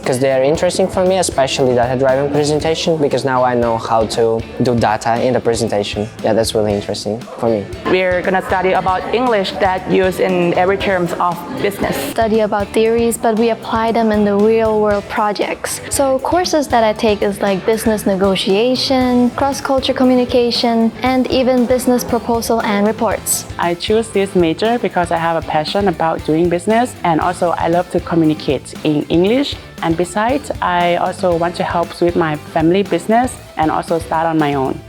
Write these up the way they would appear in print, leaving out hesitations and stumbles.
because they are interesting for me, especially data-driven presentation, because now I know how to do data in the presentation. Yeah, that's really interesting for me. We're gonna study about English that used in every terms of business. Study about theories, but we apply them in the real world projects. So courses that I take is like business negotiation, cross-culture communication, and even business proposal and reports. I choose this major because I have a passion about doing business, and also I love to communicate in English. And besides, I also want to help with my family business and also start on my own.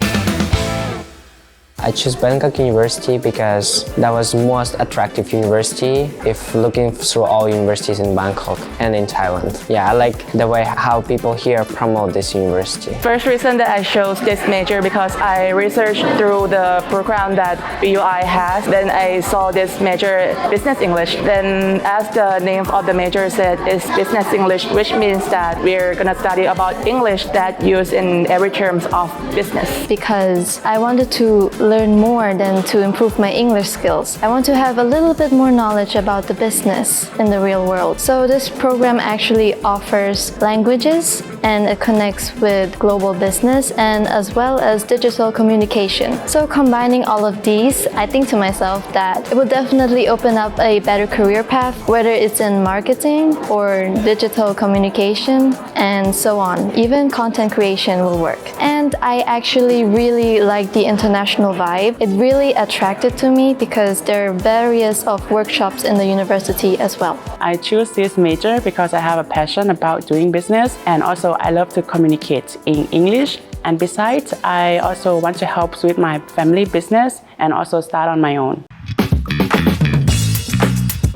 I chose Bangkok University because that was most attractive university if looking through all universities in Bangkok and in Thailand. Yeah, I like the way how people here promote this university. First reason that I chose this major because I researched through the program that BUI has. Then I saw this major Business English. Then as the name of the major said, is Business English, which means that we're gonna study about English that used in every terms of business. Because I wanted to learn more than to improve my English skills. I want to have a little bit more knowledge about the business in the real world. So this program actually offers languages and it connects with global business and as well as digital communication. So combining all of these, I think to myself that it would definitely open up a better career path, whether it's in marketing or digital communication and so on. Even content creation will work. And I actually really like the international vibe. It really attracted to me because there are various of workshops in the university as well. I choose this major because I have a passion about doing business, and also I love to communicate in English. And besides, I also want to help with my family business and also start on my own.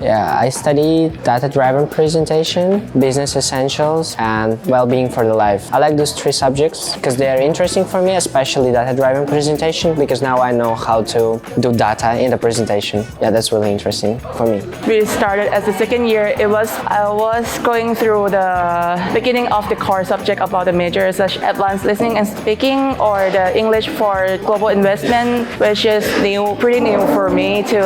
Yeah, I study data-driven presentation, business essentials, and well-being for the life. I like those three subjects because they are interesting for me, especially data-driven presentation, because now I know how to do data in the presentation. Yeah, that's really interesting for me. We started as the second year. I was going through the beginning of the core subject about the major, such advanced listening and speaking, or the English for global investment, which is pretty new for me to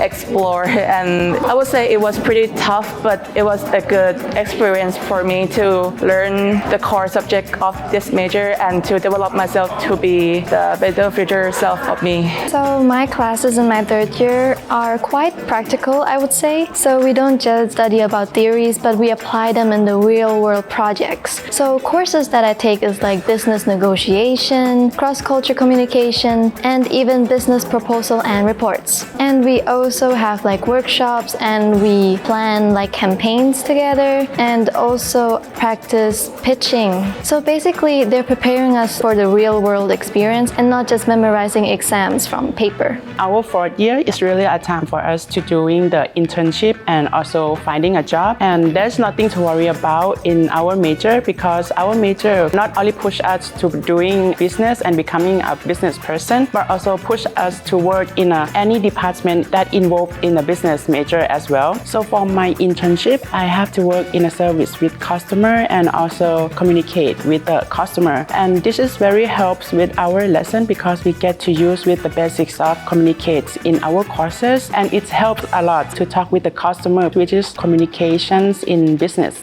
explore. And I would say it was pretty tough, but it was a good experience for me to learn the core subject of this major and to develop myself to be the better future self of me. So my classes in my third year are quite practical, I would say. So we don't just study about theories, but we apply them in the real world projects. So courses that I take is like business negotiation, cross-culture communication, and even business proposal and reports. And we also have workshops and we plan campaigns together and also practice pitching. So basically they're preparing us for the real world experience and not just memorizing exams from paper. Our fourth year is really a time for us to doing the internship and also finding a job. And there's nothing to worry about in our major because our major not only push us to doing business and becoming a business person, but also push us to work in any department that involved in a business major as well. So for my internship, I have to work in a service with customer and also communicate with the customer. And this is very helps with our lesson because we get to use with the basics of communicate in our courses, and it helps a lot to talk with the customer, which is communications in business.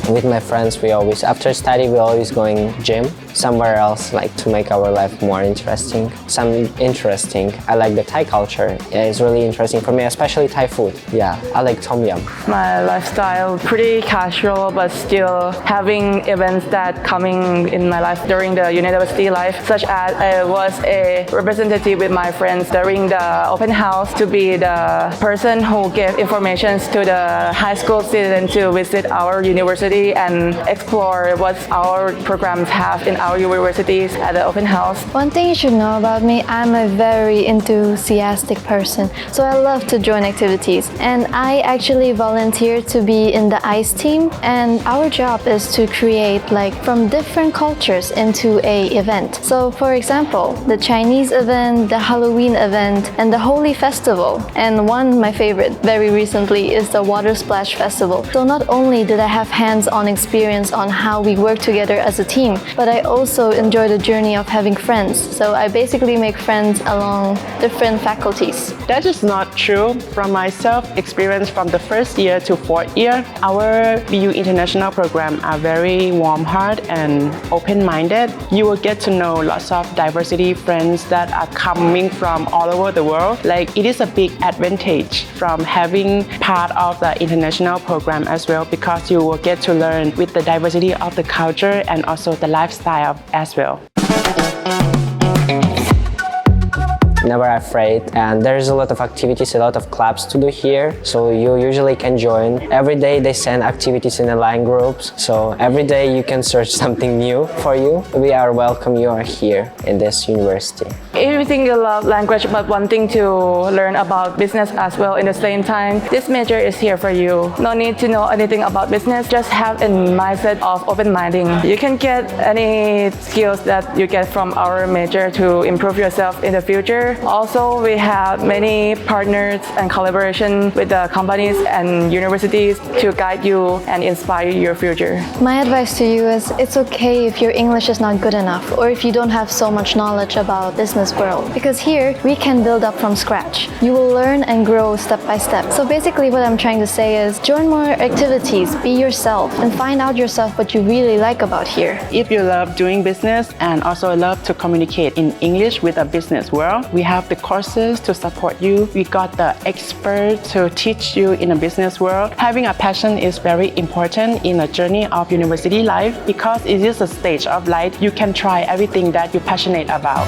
With my friends, after study, we always going gym somewhere else, to make our life more interesting. I like the Thai culture. Yeah, it's really interesting for me, especially Thai food. Yeah, I like Tom Yum. My lifestyle pretty casual, but still having events that coming in my life during the university life, such as I was a representative with my friends during the open house to be the person who gave information to the high school students to visit our university and explore what our programs have in our universities at the open house. One thing you should know about me, I'm a very enthusiastic person, so I love to join activities. And I actually volunteer to be in the ICE team, and our job is to create from different cultures into a event. So for example, the Chinese event, the Halloween event, and the Holy Festival. And my favorite very recently is the Water Splash Festival. So not only did I have hands hands-on experience on how we work together as a team, but I also enjoy the journey of having friends. So I basically make friends along different faculties. That is not true. From myself, experience from the first year to fourth year, our BU International program are very warm-hearted and open-minded. You will get to know lots of diversity friends that are coming from all over the world. Like, it is a big advantage from having part of the international program as well, because you will get to learn with the diversity of the culture and also the lifestyle as well. Never afraid, and there's a lot of activities, a lot of clubs to do here, so you usually can join. Every day they send activities in the line groups, so every day you can search something new for you. We are welcome you are here in this university. If you think you love language but wanting to learn about business as well in the same time, this major is here for you. No need to know anything about business, just have a mindset of open-minding. You can get any skills that you get from our major to improve yourself in the future. Also, we have many partners and collaboration with the companies and universities to guide you and inspire your future. My advice to you is it's okay if your English is not good enough or if you don't have so much knowledge about business world, because here we can build up from scratch. You will learn and grow step by step. So basically what I'm trying to say is join more activities, be yourself, and find out yourself what you really like about here. If you love doing business and also love to communicate in English with the business world, we have the courses to support you. We got the experts to teach you in the business world. Having a passion is very important in a journey of university life, because it is a stage of life you can try everything that you're passionate about.